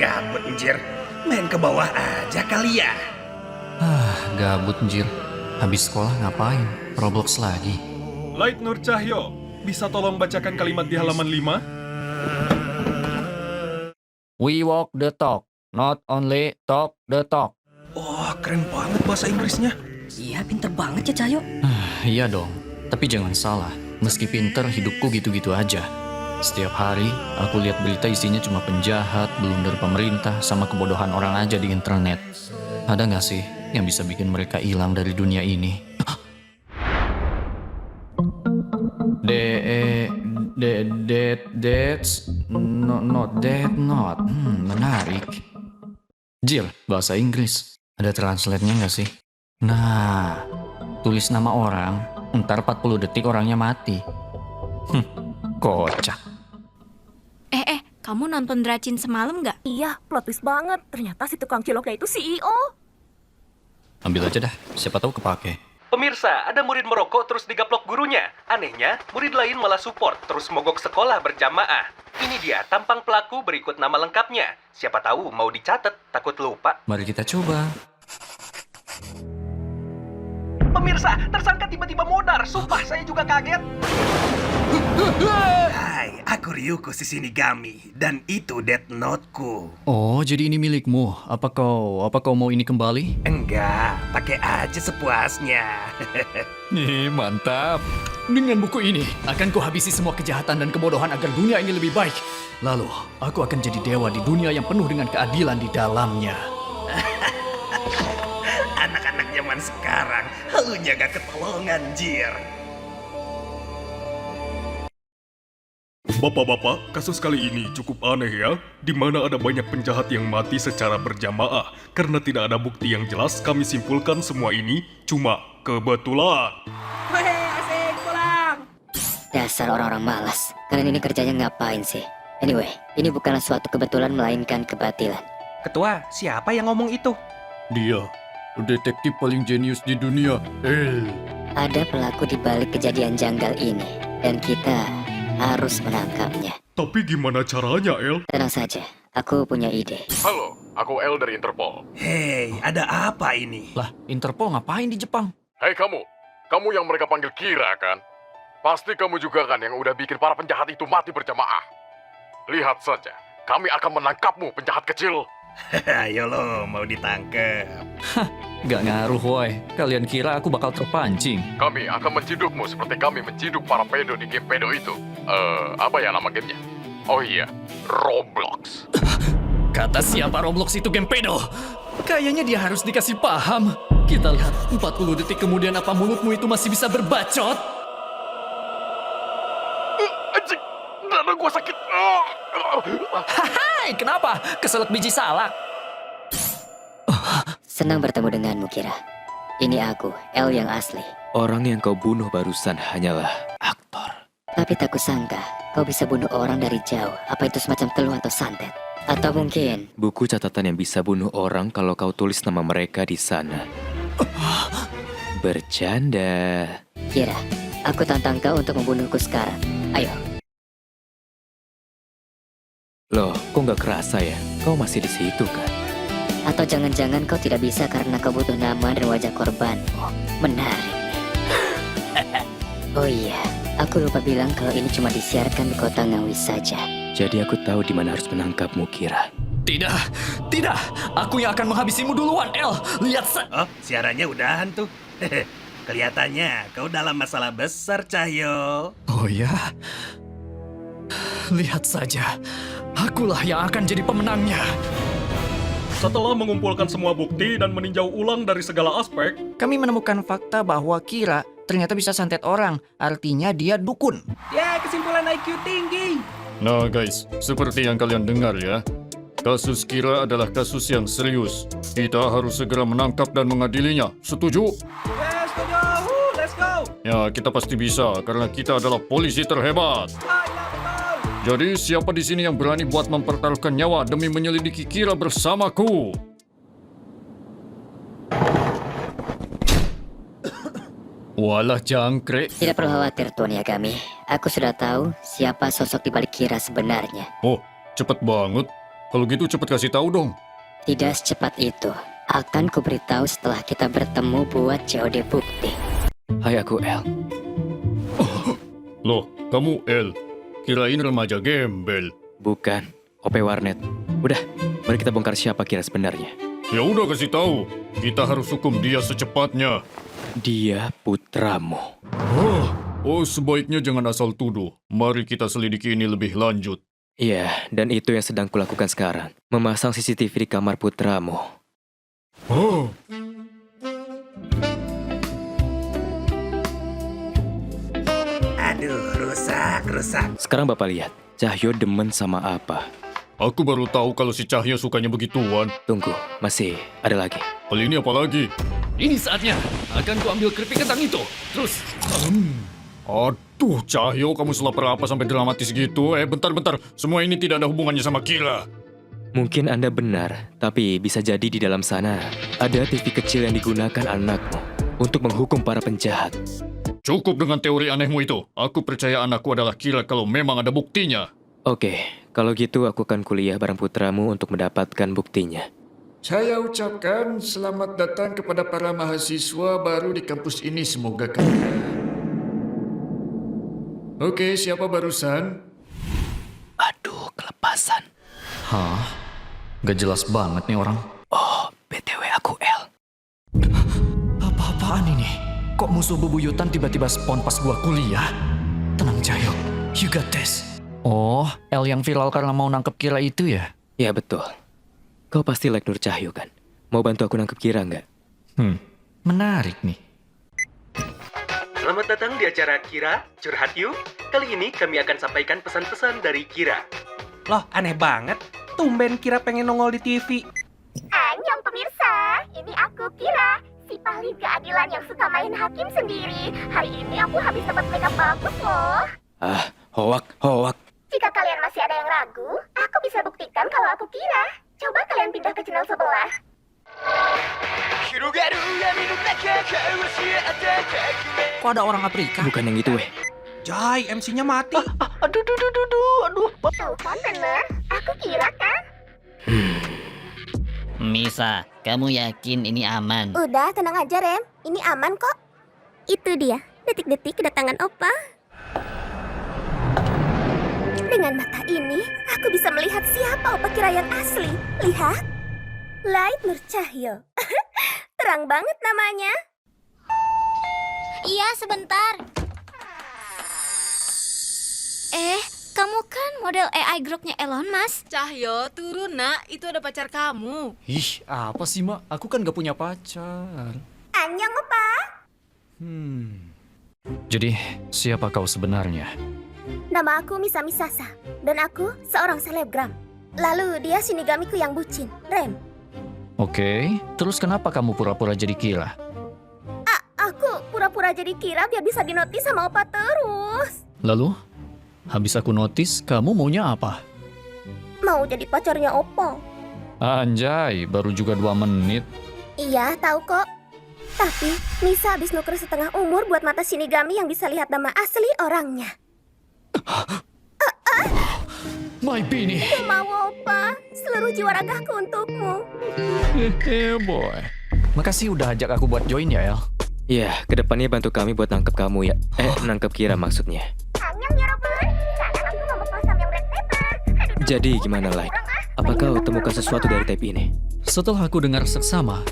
Gabut anjir. Main ke bawah aja kali ya. Gabut anjir. Habis sekolah ngapain? Roblox lagi. Light Nur Cahyo, bisa tolong bacakan kalimat di halaman 5? We walk the talk, not only talk the talk. Oh, keren banget bahasa Inggrisnya. Iya, pinter banget ya Cahyo. Iya dong, tapi jangan salah. Meski pinter, hidupku gitu-gitu aja. Setiap hari, aku lihat berita isinya cuma penjahat, blunder pemerintah, sama kebodohan orang aja di internet. Ada nggak sih yang bisa bikin mereka hilang dari dunia ini? That's not. Menarik. Jil, bahasa Inggris. Ada translate-nya nggak sih? Nah, tulis nama orang, ntar 40 detik orangnya mati. Kocak. Kamu nonton Dracin semalam nggak? Iya, plot twist banget. Ternyata si tukang ciloknya itu CEO. Ambil aja dah, siapa tahu kepake. Pemirsa, ada murid merokok terus digaplok gurunya. Anehnya, murid lain malah support terus mogok sekolah berjamaah. Ini dia tampang pelaku berikut nama lengkapnya. Siapa tahu mau dicatat, takut lupa. Mari kita coba. Pemirsa, tersangka tiba-tiba modar. Sumpah, saya juga kaget. Hai, aku Ryuko Shinigami. Dan itu Death Note-ku. Oh, jadi ini milikmu. Apa kau mau ini kembali? Enggak, pakai aja sepuasnya. Nih, mantap. Dengan buku ini, akan kuhabisi semua kejahatan dan kebodohan agar dunia ini lebih baik. Lalu, aku akan jadi dewa di dunia yang penuh dengan keadilan di dalamnya. Anak-anak zaman sekarang, halunya gak ketolongan, Jir. Bapak-bapak, kasus kali ini cukup aneh ya, di mana ada banyak penjahat yang mati secara berjamaah. Karena tidak ada bukti yang jelas, kami simpulkan semua ini cuma kebetulan. Dasar orang-orang malas. Kalian ini kerjanya ngapain sih? Anyway, ini bukanlah suatu kebetulan melainkan kebatilan. Ketua, siapa yang ngomong itu? Dia, detektif paling jenius di dunia. Ada pelaku di balik kejadian janggal ini, dan kita harus menangkapnya. Tapi gimana caranya, El? Tenang saja, aku punya ide. Halo, aku El dari Interpol. Hei, ada apa ini? Lah, Interpol ngapain di Jepang? Hei kamu yang mereka panggil Kira kan? Pasti kamu juga kan yang udah bikin para penjahat itu mati berjamaah. Lihat saja, kami akan menangkapmu penjahat kecil. Ayo lo, mau ditangkep. Gak ngaruh, woy. Kalian kira aku bakal terpancing? Kami akan mencidukmu seperti kami menciduk para pedo di game pedo itu. Apa ya nama gamenya? Oh iya, Roblox. Kata siapa Roblox itu game pedo? Kayaknya dia harus dikasih paham. Kita lihat 40 detik kemudian apa mulutmu itu masih bisa berbacot? Anjing, dada gua sakit. Hai, kenapa? Keselak biji salak. Senang bertemu denganmu, Kira. Ini aku, El yang asli. Orang yang kau bunuh barusan hanyalah aktor. Tapi tak kusangka, kau bisa bunuh orang dari jauh. Apa itu semacam teluh atau santet? Atau mungkin... Buku catatan yang bisa bunuh orang kalau kau tulis nama mereka di sana. Bercanda. Kira, aku tantang kau untuk membunuhku sekarang. Ayo. Loh, kok nggak kerasa ya? Kau masih di situ kan? Atau jangan-jangan kau tidak bisa karena kau butuh nama dan wajah korbanmu. Menarik. Oh iya, aku lupa bilang kalau ini cuma disiarkan di kota Ngawi saja. Jadi aku tahu di mana harus menangkapmu, Kira. Tidak. Aku yang akan menghabisimu duluan, El. Lihat Oh, siarannya udahan tuh. Kelihatannya kau dalam masalah besar, Cahyo. Oh ya? Lihat saja. Akulah yang akan jadi pemenangnya. Setelah mengumpulkan semua bukti dan meninjau ulang dari segala aspek, Kami menemukan fakta bahwa Kira ternyata bisa santet orang. Artinya dia dukun. Ya, kesimpulan IQ tinggi. nah guys, seperti yang kalian dengar ya, kasus Kira adalah kasus yang serius. Kita harus segera menangkap dan mengadilinya. Setuju? Ya, setuju. Let's go. Ya, kita pasti bisa karena kita adalah polisi terhebat. Jadi siapa di sini yang berani buat mempertaruhkan nyawa demi menyelidiki Kira bersamaku? Walah jangkrik. Tidak perlu khawatir, Tuan Yagami. Aku sudah tahu siapa sosok di balik Kira sebenarnya. Oh, cepet banget. Kalau gitu cepet kasih tahu dong. Tidak secepat itu. Akan kuberitahu setelah kita bertemu buat COD bukti. Hai, aku El. Loh, kamu L. Kirain remaja gembel. Bukan, OP Warnet. Udah, mari kita bongkar siapa Kira sebenarnya. Ya udah kasih tahu. Kita harus hukum dia secepatnya. Dia putramu. Oh, sebaiknya jangan asal tuduh. Mari kita selidiki ini lebih lanjut. Iya, dan itu yang sedang kulakukan sekarang. Memasang CCTV di kamar putramu. Oh, Aduh, rusak. Sekarang Bapak lihat, Cahyo demen sama apa? aku baru tahu kalau si Cahyo sukanya begituan. Tunggu, masih ada lagi. Kali ini apa lagi? Ini saatnya. Akan ku ambil keripik kentang itu. Terus, Aduh, Cahyo, kamu selapar apa sampai dramatis gitu? Bentar. Semua ini tidak ada hubungannya sama Kira. Mungkin Anda benar, tapi bisa jadi di dalam sana ada TV kecil yang digunakan anakmu untuk menghukum para penjahat. Cukup dengan teori anehmu itu. Aku percaya anakku adalah Kira kalau memang ada buktinya. Oke, kalau gitu aku akan kuliah bareng putramu untuk mendapatkan buktinya. Saya ucapkan selamat datang kepada para mahasiswa baru di kampus ini. Semoga kalian... Oke, siapa barusan? Aduh, kelepasan. hah? Gak jelas banget nih orang. Oh, BTW aku El. Apa-apaan ini? Kok musuh bebuyutan tiba-tiba spawn pas gua kuliah? Tenang Cahyo, you got this. Oh, L yang viral karena mau nangkep Kira itu ya? Ya betul. Kau pasti like Nur Cahyo kan? Mau bantu aku nangkep Kira nggak? Menarik nih. Selamat datang di acara Kira Curhat Yuk. Kali ini kami akan sampaikan pesan-pesan dari Kira. Loh, aneh banget. Tumben Kira pengen nongol di TV. Annyeong pemirsa, ini aku Kira, si pahlawan keadilan yang suka main hakim sendiri. Hari ini aku habis dapat makeup bagus loh. Ah, hoak. Jika kalian masih ada yang ragu, aku bisa buktikan kalau aku Kira. Coba kalian pindah ke channel sebelah. Kok ada orang Afrika? Bukan yang itu weh. Jai, MC-nya mati. Tuh kan bener, aku Kira kan? Misa, kamu yakin ini aman? Udah, tenang aja Rem, ini aman kok. Itu dia, detik-detik kedatangan Opa. Dengan mata ini, aku bisa melihat siapa Opa Kira yang asli. Lihat, Light Nur Cahyo. Terang banget namanya. Iya, sebentar. Kamu kan model AI Grok-nya Elon Musk. Cahyo, turun nak, itu ada pacar kamu. Ih, apa sih Mak? Aku kan gak punya pacar. Annyeong Opa. Jadi, siapa kau sebenarnya? Nama aku Misa Misasa, dan aku seorang selebgram. Lalu dia shinigamiku yang bucin, Rem. Oke, terus kenapa kamu pura-pura jadi Kira? Aku pura-pura jadi Kira biar bisa dinotis sama Opa terus. Lalu, habis aku notice, kamu maunya apa? Mau jadi pacarnya Opa. Anjay, baru juga 2 menit. Iya, tahu kok. Tapi, Misa habis nuker setengah umur buat mata shinigami yang bisa lihat nama asli orangnya. My Bini. Aku mau Opa, seluruh jiwa ragaku untukmu. Boy. Makasih udah ajak aku buat join ya, El. Iya, kedepannya bantu kami buat nangkep kamu ya. Nangkep Kira maksudnya. Annyeong yorobun, sekarang aku mau membawa samyang black pepper. Jadi gimana, Light? Apa kau temukan sesuatu dari tape ini? Setelah aku dengar seksama,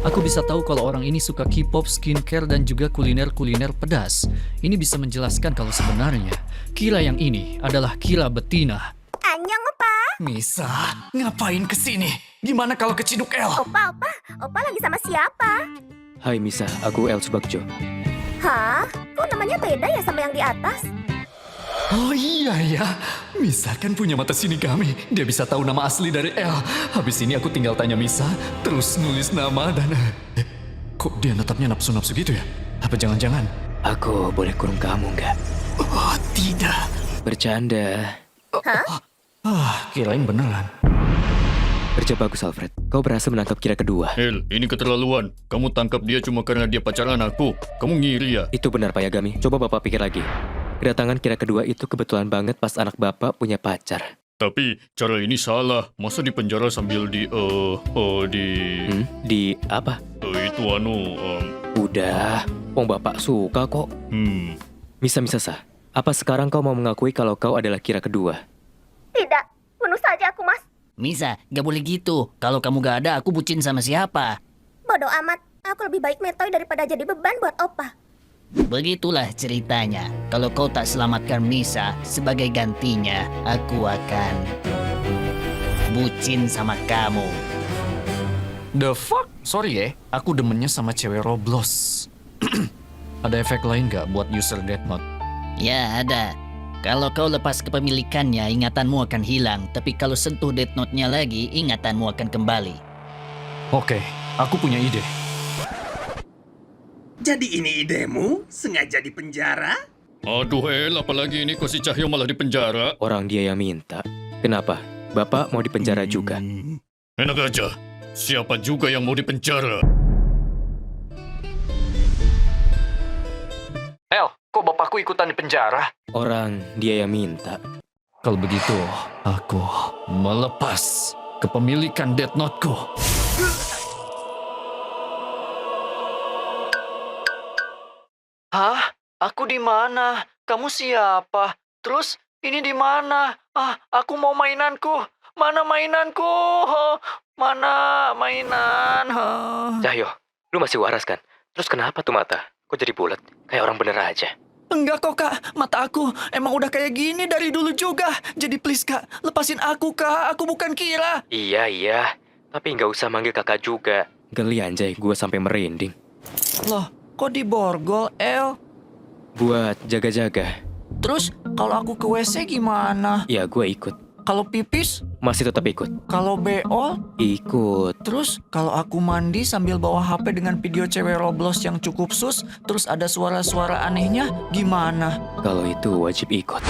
aku bisa tahu kalau orang ini suka K-pop, skincare, dan juga kuliner-kuliner pedas. Ini bisa menjelaskan kalau sebenarnya Kira yang ini adalah Kira betina. Annyeong Opa. Misa, ngapain kesini? Gimana kalau keciduk El? Opa lagi sama siapa? Hai Misa, aku El Subakjo. Hah? Kok namanya beda ya sama yang di atas? Oh iya ya, Misa kan punya mata shinigami. Dia bisa tahu nama asli dari El. Habis ini aku tinggal tanya Misa, terus nulis nama dan... kok dia natapnya nafsu-nafsu gitu ya? Apa jangan-jangan? Aku boleh kurung kamu nggak? Oh, tidak. Bercanda. Kirain beneran. Kerja bagus, Alfred. Kau berhasil menangkap Kira kedua. El, ini keterlaluan. Kamu tangkap dia cuma karena dia pacaran aku. Kamu ngiri ya? Itu benar, Pak Yagami. Coba Bapak pikir lagi. Kedatangan Kira kedua itu kebetulan banget pas anak Bapak punya pacar. Tapi cara ini salah. Masa di penjara sambil di Di apa? itu Udah, wong bapak suka kok. Misa sah. Apa sekarang kau mau mengakui kalau kau adalah Kira kedua? Tidak, bunuh saja aku, Mas. Misa, gak boleh gitu. Kalau kamu gak ada, aku bucin sama siapa? Bodoh amat. Aku lebih baik metoy daripada jadi beban buat Opa. Begitulah ceritanya. Kalau kau tak selamatkan Misa, sebagai gantinya, aku akan bucin sama kamu. The fuck? Sorry ya, aku demennya sama cewek Roblox. Ada efek lain gak buat user Death Note? Ya, ada. Kalau kau lepas kepemilikannya, ingatanmu akan hilang. Tapi kalau sentuh Death Note-nya lagi, ingatanmu akan kembali. Oke, aku punya ide. Jadi ini idemu? Sengaja di penjara? Aduh El, apalagi ini kok si Cahyo malah di penjara? Orang dia yang minta. Kenapa? Bapak mau dipenjara juga? Enak aja. Siapa juga yang mau dipenjara? El, kok bapakku ikutan di penjara? Orang dia yang minta. Kalau begitu, aku melepas kepemilikan Death Note-ku. Hah? Aku di mana? Kamu siapa? Terus ini di mana? Aku mau mainanku. Mana mainanku? Mana mainan? Cahyo, lu masih waras kan? Terus kenapa tuh mata? Kok jadi bulat? Kayak orang bener aja. Enggak kok kak, mata aku emang udah kayak gini dari dulu juga. Jadi please kak, lepasin aku kak, aku bukan Kira. Iya. Tapi nggak usah manggil kakak juga. Geli anjay, gue sampai merinding. Loh, kok diborgol, El? Buat jaga-jaga. Terus kalau aku ke WC gimana? Ya, gue ikut. Kalau pipis? Masih tetap ikut. Kalau beol? Ikut. Terus kalau aku mandi sambil bawa HP dengan video cewek Roblox yang cukup sus, terus ada suara-suara anehnya, gimana? Kalau itu wajib ikut.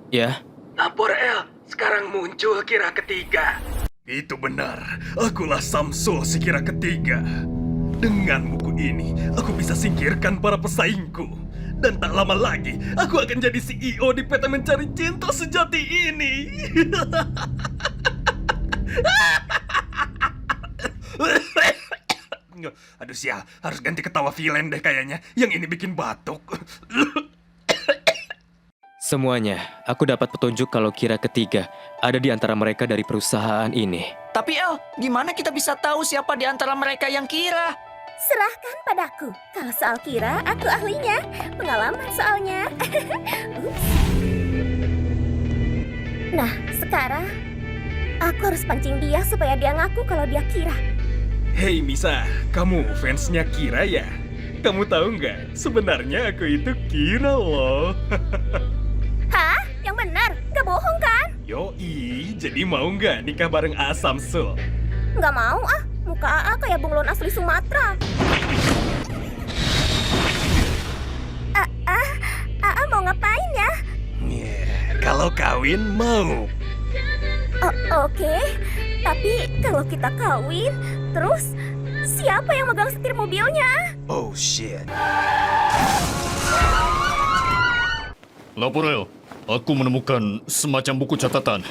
Ya? Lapor El, sekarang muncul Kira ketiga. Itu benar. Akulah Samsul si Kira ketiga. Dengan buku ini, aku bisa singkirkan para pesaingku. Dan tak lama lagi, aku akan jadi CEO di PT Mencari Cinta Sejati ini. Aduh sial, harus ganti ketawa villain deh kayaknya. Yang ini bikin batuk. Semuanya, aku dapat petunjuk kalau Kira ketiga ada di antara mereka dari perusahaan ini. Tapi El, gimana kita bisa tahu siapa di antara mereka yang Kira? Serahkan padaku. Kalau soal Kira, aku ahlinya. Pengalaman soalnya. Ups. Nah, sekarang aku harus pancing dia supaya dia ngaku kalau dia Kira. Hei Misa, kamu fansnya Kira ya? Kamu tahu nggak? Sebenarnya aku itu Kira loh. Hah? Yang benar? Gak bohong kan? Yoi, jadi mau nggak nikah bareng A Samsul? Gak mau ah. Muka AA kayak bunglon asli Sumatera. AA mau ngapain ya? Kalau kawin mau. Oke. Tapi kalau kita kawin, terus siapa yang megang setir mobilnya? Oh shit. Laporel, aku menemukan semacam buku catatan.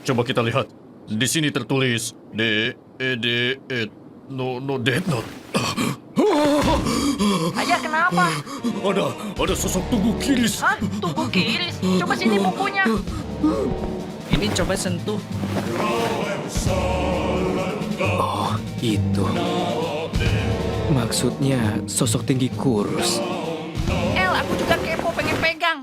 Coba kita lihat. Di sini tertulis no Death Note. Ayah kenapa? Ada sosok tubuh kiris. Hah? Tubuh kiris? Coba sini bukunya. Ini coba sentuh. Oh, itu. Maksudnya sosok tinggi kurus. El, aku juga kepo pengen pegang.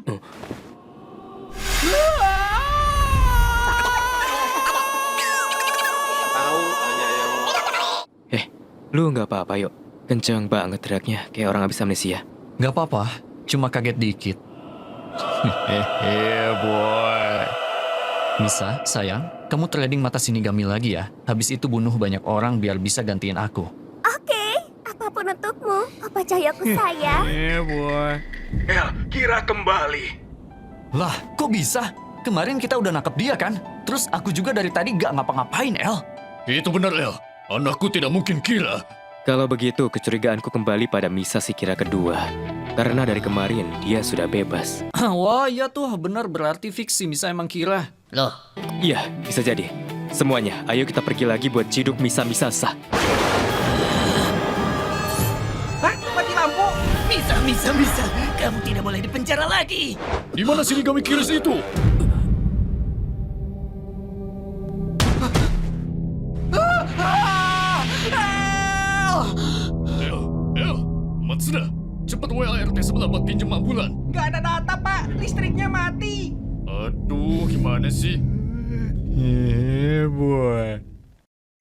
Lu nggak apa-apa yuk. Kencang banget teriaknya, kayak orang habis amnesia. Gak apa-apa, cuma kaget dikit. Hehehe boy. Misa, sayang, kamu trading mata Shinigami lagi ya. Habis itu bunuh banyak orang biar bisa gantiin aku. Oke, apapun untukmu, Opa Cahyoku sayang. boy. El, Kira kembali. Lah, kok bisa? Kemarin kita udah nangkep dia kan? Terus aku juga dari tadi gak ngapa-ngapain, El. Itu benar, El. Anakku tidak mungkin Kira. Kalau begitu, kecurigaanku kembali pada Misa si Kira kedua. Karena dari kemarin, dia sudah bebas. Wah, iya tuh, benar berarti fiksi Misa emang Kira. Loh, Iya, bisa jadi. Semuanya, ayo kita pergi lagi buat ciduk Misa-Misa sah. Hah? Mati lampu? Misa. Kamu tidak boleh dipenjara lagi. Di mana Shinigami Kiris itu? Matsuda, cepat WA RT sebelah buat pinjem ambulan. Nggak ada data, Pak. Listriknya mati. Aduh, gimana sih?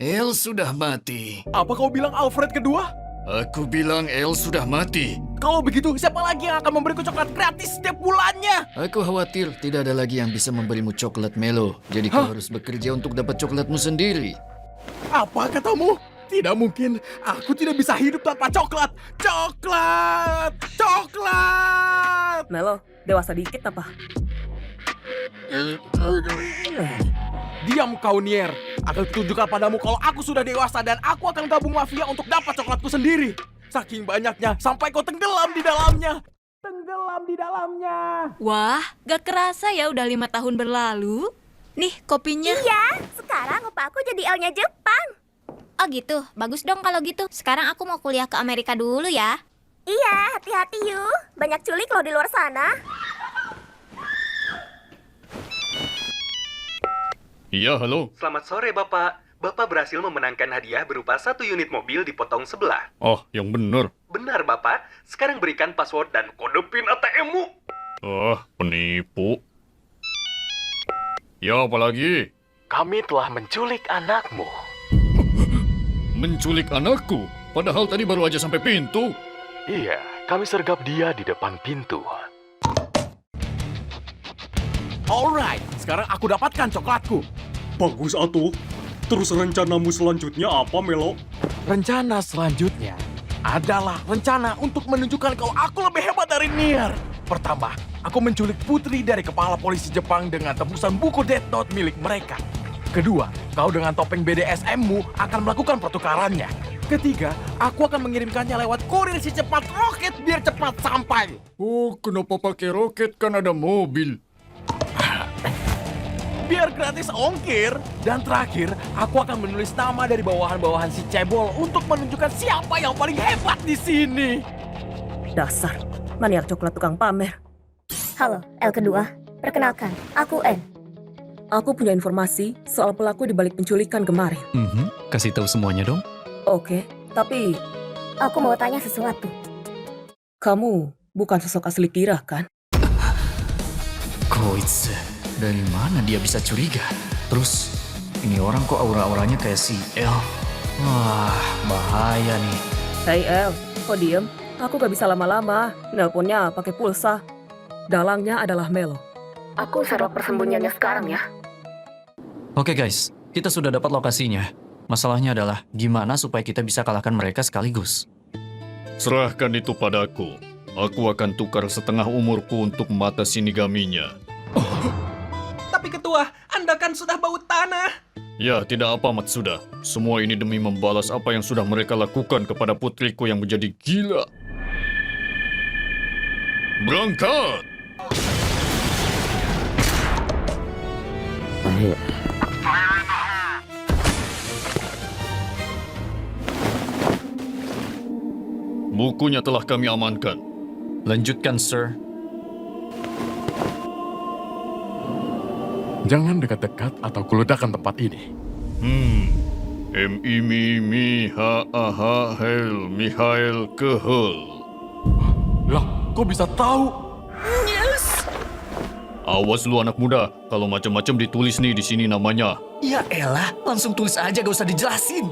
El sudah mati. Apa kau bilang Alfred kedua? Aku bilang El sudah mati. Kalau begitu, siapa lagi yang akan memberiku coklat gratis setiap bulannya? Aku khawatir tidak ada lagi yang bisa memberimu coklat Melo. Jadi kau harus bekerja untuk dapat coklatmu sendiri. Apa katamu? Tidak mungkin. Aku tidak bisa hidup tanpa coklat. Coklat! Coklat! Melo, dewasa dikit apa? Diam kau, Nier. Akan kutunjukkan padamu kalau aku sudah dewasa dan aku akan gabung mafia untuk dapat coklatku sendiri. Saking banyaknya, sampai kau tenggelam di dalamnya. Tenggelam di dalamnya. Wah, gak kerasa ya udah 5 tahun berlalu. Nih kopinya. Iya, sekarang opa aku jadi L-nya Jepang. Oh gitu, bagus dong kalau gitu. Sekarang aku mau kuliah ke Amerika dulu ya. Iya, hati-hati yuk. Banyak culik loh di luar sana. Iya, halo. Selamat sore, Bapak. Bapak berhasil memenangkan hadiah berupa 1 unit mobil di potong sebelah. Oh, yang bener. Benar, Bapak. Sekarang berikan password dan kode PIN ATM-mu. Penipu. Ya, apa lagi? Kami telah menculik anakmu. Menculik anakku? Padahal tadi baru aja sampai pintu. Iya, kami sergap dia di depan pintu. Alright, sekarang aku dapatkan coklatku. Bagus, Atuh. Terus rencanamu selanjutnya apa, Melo? Rencana selanjutnya adalah rencana untuk menunjukkan kalau aku lebih hebat dari Nier. Pertama, aku menculik putri dari kepala polisi Jepang dengan tebusan buku Death Note milik mereka. Kedua, kau dengan topeng BDSM-mu akan melakukan pertukarannya. Ketiga, aku akan mengirimkannya lewat kurir si cepat roket biar cepat sampai. Oh, kenapa pakai roket? Kan ada mobil. Biar gratis ongkir. Dan terakhir, aku akan menulis nama dari bawahan-bawahan si Cebol untuk menunjukkan siapa yang paling hebat di sini. Dasar, maniak coklat tukang pamer. Halo, L kedua. Perkenalkan, aku N. Aku punya informasi soal pelaku di balik penculikan kemarin. Kasih tahu semuanya dong. Oke, tapi Aku mau tanya sesuatu. kamu bukan sosok asli Kira, kan? Koitsu, dari mana dia bisa curiga? Terus, ini orang kok aura-auranya kayak si El? Wah, bahaya nih. Hei El, kok diem? Aku gak bisa lama-lama. Nelponnya pakai pulsa. Dalangnya adalah Melo. Aku serok persembunyiannya sekarang ya. Oke guys, kita sudah dapat lokasinya. Masalahnya adalah gimana supaya kita bisa kalahkan mereka sekaligus. Serahkan itu padaku. Aku akan tukar setengah umurku untuk mata Shinigaminya. Tapi ketua, Anda kan sudah bau tanah. Ya, tidak apa Matsuda. Semua ini demi membalas apa yang sudah mereka lakukan kepada putriku yang menjadi gila. Berangkat! Bukunya telah kami amankan. Lanjutkan, Sir. Jangan dekat-dekat atau kuledakkan tempat ini. M-I-M-I-M-I-H-A-H-Hel Mihail Kehel. Lah, kok bisa tahu? Awas lu anak muda, kalau macam-macam ditulis nih di sini namanya. Ya elah, langsung tulis aja gak usah dijelasin.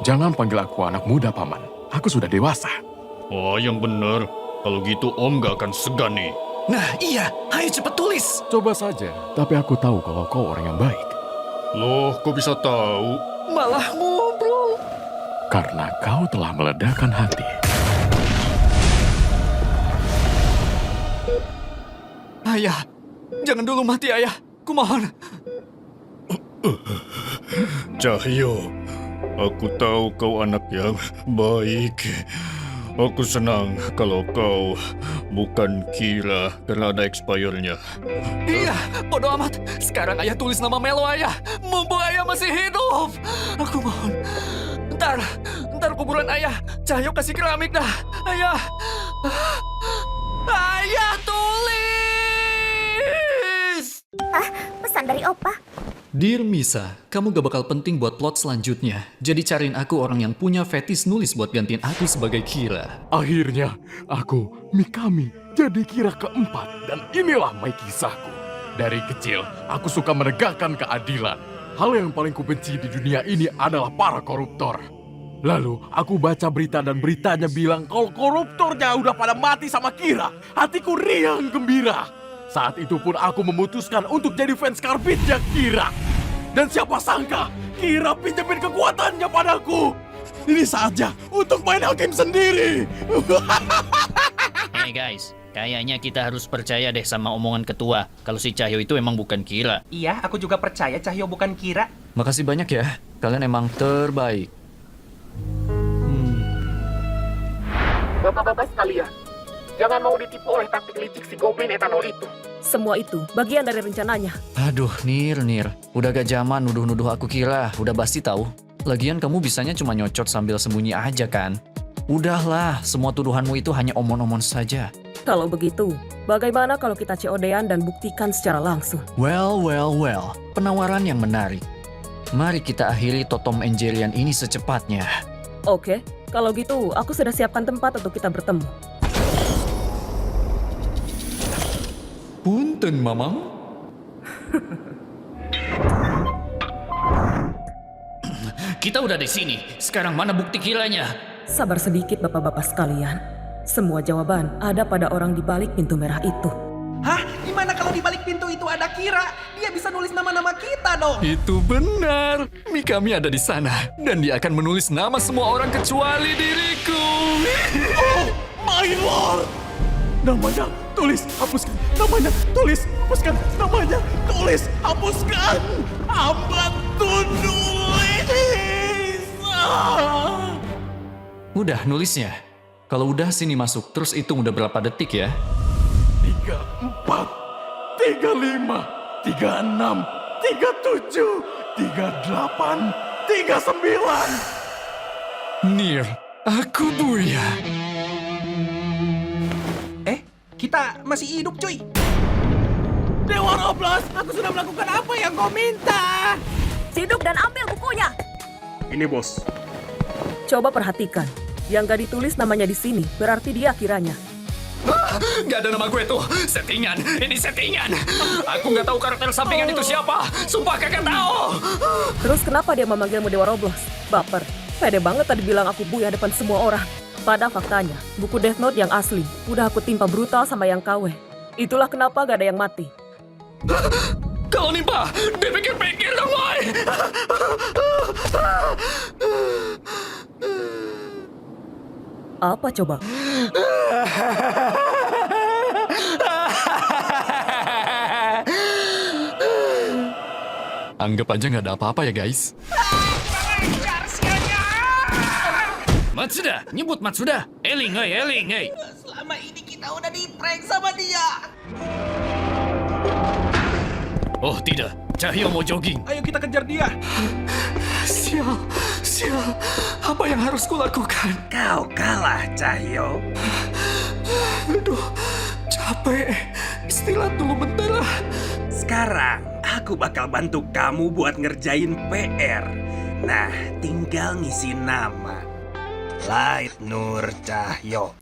Jangan panggil aku anak muda, Paman. Aku sudah dewasa. Oh, yang bener. Kalau gitu Om gak akan segan nih. Nah iya, ayo cepet tulis. Coba saja, tapi aku tahu kalau kau orang yang baik. Loh, kok bisa tahu? Malah ngobrol. Karena kau telah meledakkan hati. Ayah, jangan dulu mati ayah. Kumohon. Cahyo, Aku tahu kau anak yang baik. Aku senang kalau kau bukan Kira karena ada expire-nya. Iya, bodo amat. Sekarang ayah tulis nama Melo ayah. Mumpung ayah masih hidup. Aku mohon. Ntar kuburan ayah. Cahyo kasih keramik dah. Ayah. Ayah tulis. Pesan dari Opa. Dear Misa, kamu gak bakal penting buat plot selanjutnya. Jadi cariin aku orang yang punya fetis nulis buat gantiin aku sebagai Kira. Akhirnya, aku, Mikami, jadi Kira keempat. Dan inilah kisahku. Dari kecil, aku suka menegakkan keadilan. Hal yang paling kubenci di dunia ini adalah para koruptor. Lalu, aku baca berita dan beritanya bilang kalau koruptornya udah pada mati sama Kira. Hatiku riang gembira. Saat itu pun aku memutuskan untuk jadi fans karbitnya Kira. Dan siapa sangka, Kira pinjemin kekuatannya padaku. Ini saatnya untuk main hakim sendiri. Hey guys, kayaknya kita harus percaya deh sama omongan ketua. Kalau si Cahyo itu emang bukan Kira. Iya, aku juga percaya Cahyo bukan Kira. Makasih banyak ya, kalian emang terbaik. Bapak-bapak sekalian, jangan mau ditipu oleh taktik licik si Goblin etanol itu. Semua itu bagian dari rencananya. Aduh, Nir. Udah gak zaman nuduh-nuduh aku Kira. Udah basi tahu. Lagian kamu bisanya cuma nyocot sambil sembunyi aja kan? Udahlah, semua tuduhanmu itu hanya omon-omon saja. Kalau begitu, bagaimana kalau kita COD-an dan buktikan secara langsung? Well. Penawaran yang menarik. Mari kita akhiri Tom and Jerryan ini secepatnya. Oke, kalau gitu aku sudah siapkan tempat untuk kita bertemu. Punten, Mamang. Kita udah di sini. Sekarang mana bukti Kiranya? Sabar sedikit bapak-bapak sekalian. Semua jawaban ada pada orang di balik pintu merah itu. Hah? Gimana kalau di balik pintu itu ada Kira? Dia bisa nulis nama-nama kita dong. Itu benar. Mikami ada di sana. Dan dia akan menulis nama semua orang kecuali diriku. Oh, my lord. Namanya tulis, hapuskan. Namanya tulis, hapuskan. Namanya tulis, hapuskan. Hamba tulis. Udah nulisnya. Kalau udah sini masuk, terus hitung udah berapa detik ya. 3, 4, 35, 36, 37, 38, 39. Nir, aku Buya. Kita masih hidup, cuy. Dewa Roblox, aku sudah melakukan apa yang kau minta. Ciduk dan ambil bukunya. Ini bos. Coba perhatikan. Yang gak ditulis namanya di sini, berarti dia Kiranya. Gak ada nama gue tuh. Settingan. Ini settingan. Aku gak tahu karakter sampingan itu siapa. Sumpah kagak tahu. Terus kenapa dia memanggilmu Dewa Roblox? Baper. Pede banget tadi bilang aku Buya depan semua orang. Pada faktanya, buku Death Note yang asli udah aku timpa brutal sama yang KW. Itulah kenapa gak ada yang mati. Kalau nimpa, dipikir-pikir dong, woy. Apa coba? Anggap aja gak ada apa-apa ya, guys. Matsuda, nyebut Matsuda. Eling, hei. Selama ini kita udah di-prank sama dia. Oh tidak, Cahyo mau jogging. Ayo kita kejar dia. Sial. Apa yang harus kulakukan? Kau kalah, Cahyo. Aduh, capek. Istirahat dulu bentar lah. Sekarang, aku bakal bantu kamu buat ngerjain PR. Nah, tinggal ngisi nama. Light Nur Cahyo.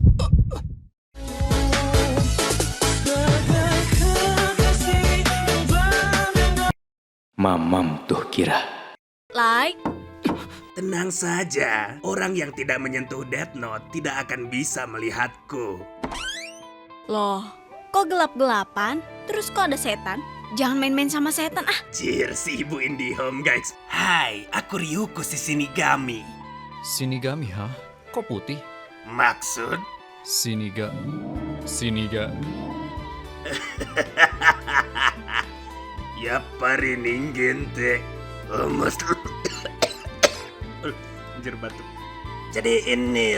Mamam tuh Kira. Like. Tenang saja, orang yang tidak menyentuh Death Note tidak akan bisa melihatku. Loh, kok gelap-gelapan? Terus kok ada setan? Jangan main-main sama setan ah. Cheers si ibu IndiHome guys. Hai, aku Ryuko si Shinigami. Shinigami, ha? Kok putih? Maksud? Siniga. Yappari ningen te Anjir batu. Jadi ini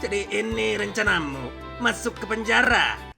jadi ini rencanamu masuk ke penjara